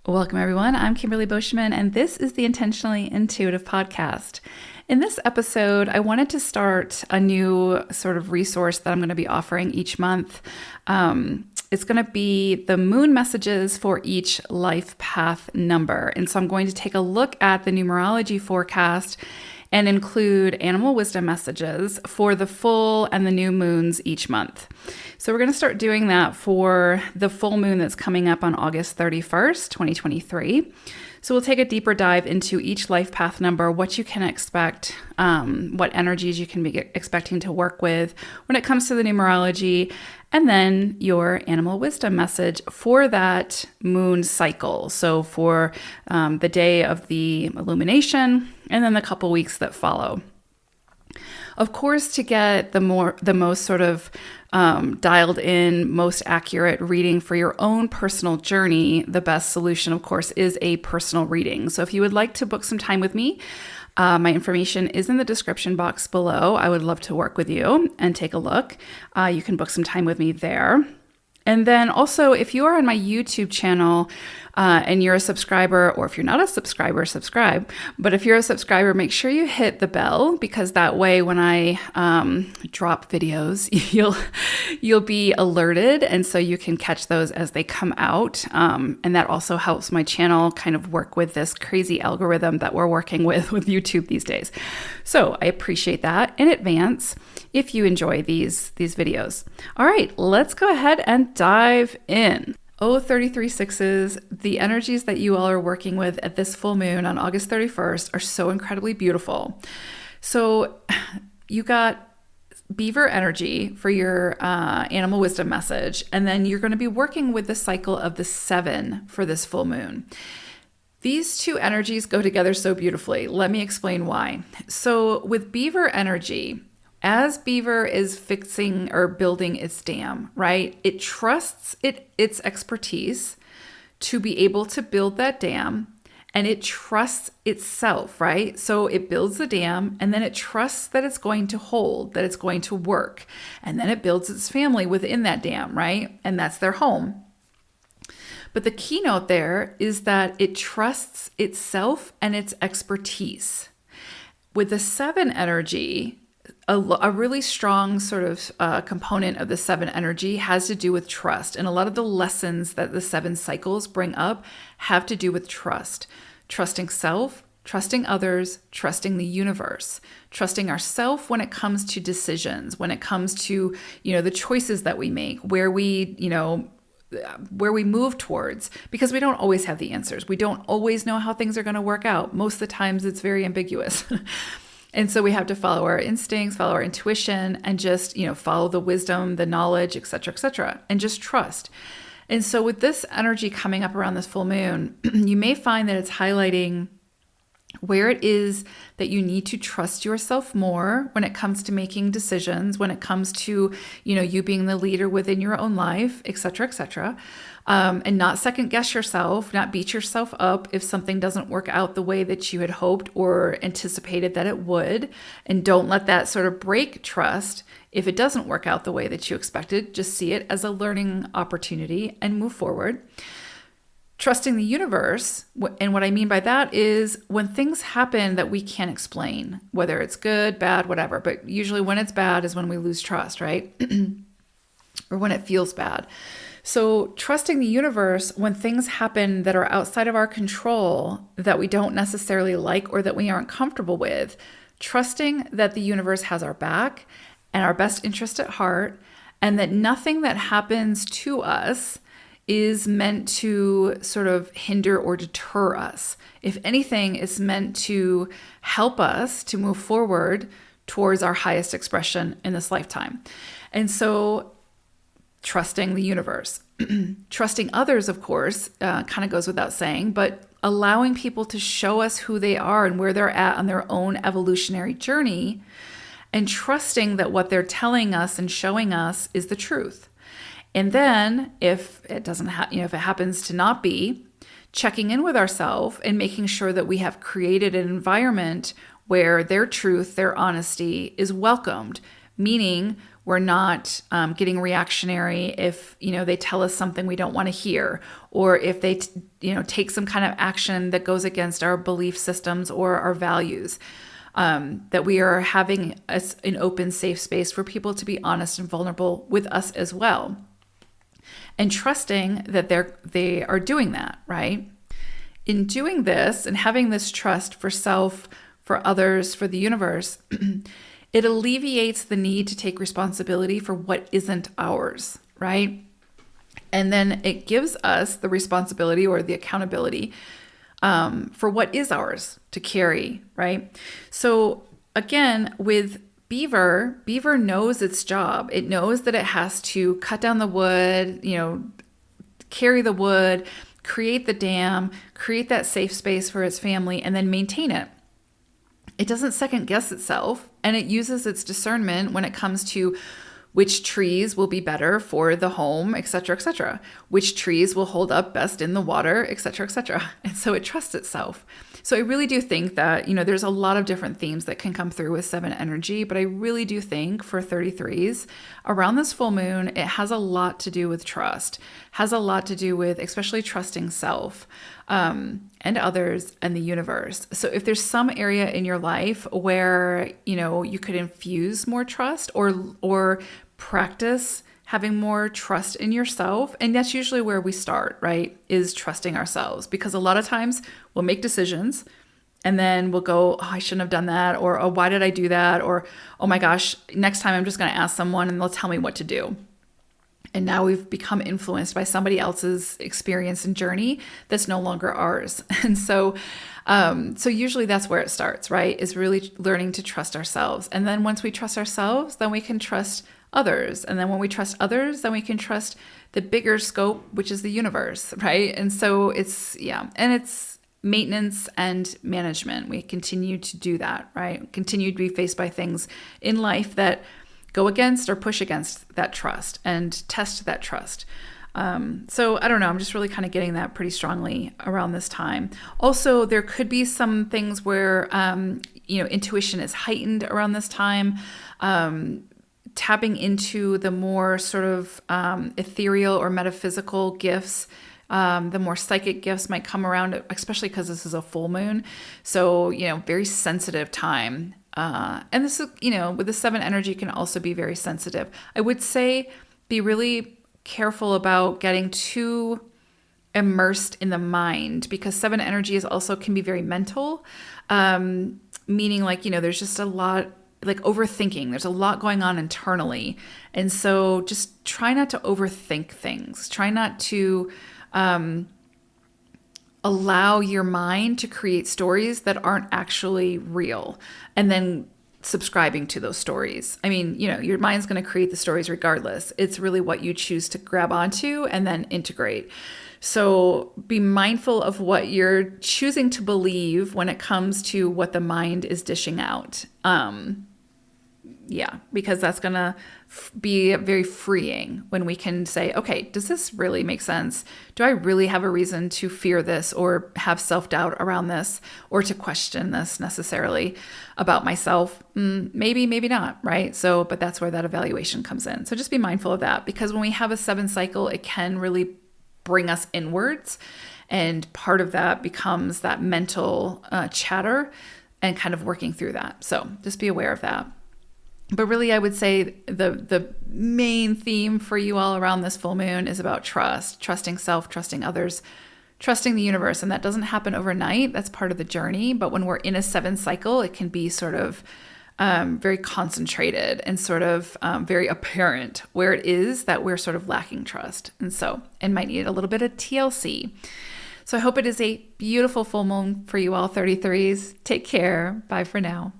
Welcome, everyone. I'm Kimberly Boschman, and this is the Intentionally Intuitive podcast. In this episode, I wanted to start a new sort of resource that I'm going to be offering each month. It's going to be the moon messages for each life path number. And so I'm going to take a look at the numerology forecast and include animal wisdom messages for the full and the new moons each month. So we're going to start doing that for the full moon that's coming up on August 31st, 2023. So we'll take a deeper dive into each life path number, what you can expect, what energies you can be expecting to work with when it comes to the numerology, and then your animal wisdom message for that moon cycle. So for the day of the illumination, and then the couple weeks that follow. Of course, to get the most sort of dialed in, most accurate reading for your own personal journey, the best solution, of course, is a personal reading. So if you would like to book some time with me, my information is in the description box below. I would love to work with you and take a look. You can book some time with me there. And then also, if you are on my YouTube channel and you're a subscriber, or if you're not a subscriber, subscribe. But if you're a subscriber, make sure you hit the bell, because that way when I drop videos, you'll be alerted. And so you can catch those as they come out. And that also helps my channel kind of work with this crazy algorithm that we're working with YouTube these days. So I appreciate that in advance if you enjoy these videos. All right, let's go ahead and dive in. 33/6s, the energies that you all are working with at this full moon on August 31st are so incredibly beautiful. So you got beaver energy for your animal wisdom message, and then you're going to be working with the cycle of the 7 for this full moon. These two energies go together so beautifully. Let me explain why. So with beaver energy, as beaver is fixing or building its dam, right? It trusts its expertise to be able to build that dam, and it trusts itself, right? So it builds the dam, and then it trusts that it's going to hold, that it's going to work. And then it builds its family within that dam, right? And that's their home. But the keynote there is that it trusts itself and its expertise. With the 7 energy, a really strong sort of component of the 7 energy has to do with trust. And a lot of the lessons that the 7 cycles bring up have to do with trust. Trusting self, trusting others, trusting the universe, trusting ourselves when it comes to decisions, when it comes to, the choices that we make, where we move towards, because we don't always have the answers. We don't always know how things are going to work out. Most of the times it's very ambiguous. And so we have to follow our instincts, follow our intuition, and just, follow the wisdom, the knowledge, et cetera, and just trust. And so with this energy coming up around this full moon, you may find that it's highlighting where it is that you need to trust yourself more when it comes to making decisions, when it comes to, you being the leader within your own life, et cetera, and not second guess yourself, not beat yourself up if something doesn't work out the way that you had hoped or anticipated that it would. And don't let that sort of break trust if it doesn't work out the way that you expected. Just see it as a learning opportunity and move forward. Trusting the universe, and what I mean by that is when things happen that we can't explain, whether it's good, bad, whatever, but usually when it's bad is when we lose trust, right? Or when it feels bad. So trusting the universe when things happen that are outside of our control, that we don't necessarily like or that we aren't comfortable with, trusting that the universe has our back and our best interest at heart, and that nothing that happens to us is meant to sort of hinder or deter us. If anything, it's meant to help us to move forward towards our highest expression in this lifetime. And so trusting the universe. Trusting others, of course, kind of goes without saying, but allowing people to show us who they are and where they're at on their own evolutionary journey, and trusting that what they're telling us and showing us is the truth. And then if it doesn't if it happens to not be, checking in with ourselves and making sure that we have created an environment where their truth, their honesty is welcomed, meaning We're not getting reactionary if, they tell us something we don't want to hear, or if they, take some kind of action that goes against our belief systems or our values. That we are having an open, safe space for people to be honest and vulnerable with us as well. And trusting that they are doing that, right? In doing this and having this trust for self, for others, for the universe, it alleviates the need to take responsibility for what isn't ours, right? And then it gives us the responsibility or the accountability for what is ours to carry, right? So again, with Beaver knows its job. It knows that it has to cut down the wood, carry the wood, create the dam, create that safe space for its family, and then maintain it. It doesn't second guess itself, and it uses its discernment when it comes to which trees will be better for the home, et cetera, which trees will hold up best in the water, et cetera. And so it trusts itself. So I really do think that, there's a lot of different themes that can come through with 7 energy, but I really do think for 33s, around this full moon, it has a lot to do with trust, has a lot to do with especially trusting self and others and the universe. So if there's some area in your life where, you could infuse more trust or practice having more trust in yourself. And that's usually where we start, right? Is trusting ourselves. Because a lot of times we'll make decisions and then we'll go, oh, I shouldn't have done that. Or, oh, why did I do that? Or, oh my gosh, next time I'm just going to ask someone and they'll tell me what to do. And now we've become influenced by somebody else's experience and journey that's no longer ours. And so usually that's where it starts, right? Is really learning to trust ourselves. And then once we trust ourselves, then we can trust others. And then when we trust others, then we can trust the bigger scope, which is the universe, right? And so it's maintenance and management. We continue to do that, right? Continue to be faced by things in life that go against or push against that trust and test that trust. So I don't know, I'm just really kind of getting that pretty strongly around this time. Also, there could be some things where, intuition is heightened around this time. Tapping into the more sort of ethereal or metaphysical gifts, the more psychic gifts might come around, especially because this is a full moon. So, very sensitive time. And this is, with the 7 energy can also be very sensitive. I would say be really careful about getting too immersed in the mind, because 7 energy can be very mental, meaning there's just a lot like overthinking. There's a lot going on internally. And so just try not to overthink things. Try not to allow your mind to create stories that aren't actually real and then subscribing to those stories. I mean, your mind's going to create the stories regardless. It's really what you choose to grab onto and then integrate. So be mindful of what you're choosing to believe when it comes to what the mind is dishing out. Because that's going to be very freeing when we can say, okay, does this really make sense? Do I really have a reason to fear this or have self-doubt around this or to question this necessarily about myself? Maybe, maybe not, right? So, but that's where that evaluation comes in. So just be mindful of that, because when we have a 7 cycle, it can really bring us inwards. And part of that becomes that mental chatter and kind of working through that. So just be aware of that. But really, I would say the main theme for you all around this full moon is about trust, trusting self, trusting others, trusting the universe. And that doesn't happen overnight. That's part of the journey. But when we're in a 7 cycle, it can be sort of very concentrated and sort of very apparent where it is that we're sort of lacking trust. And might need a little bit of TLC. So I hope it is a beautiful full moon for you all 33s. Take care. Bye for now.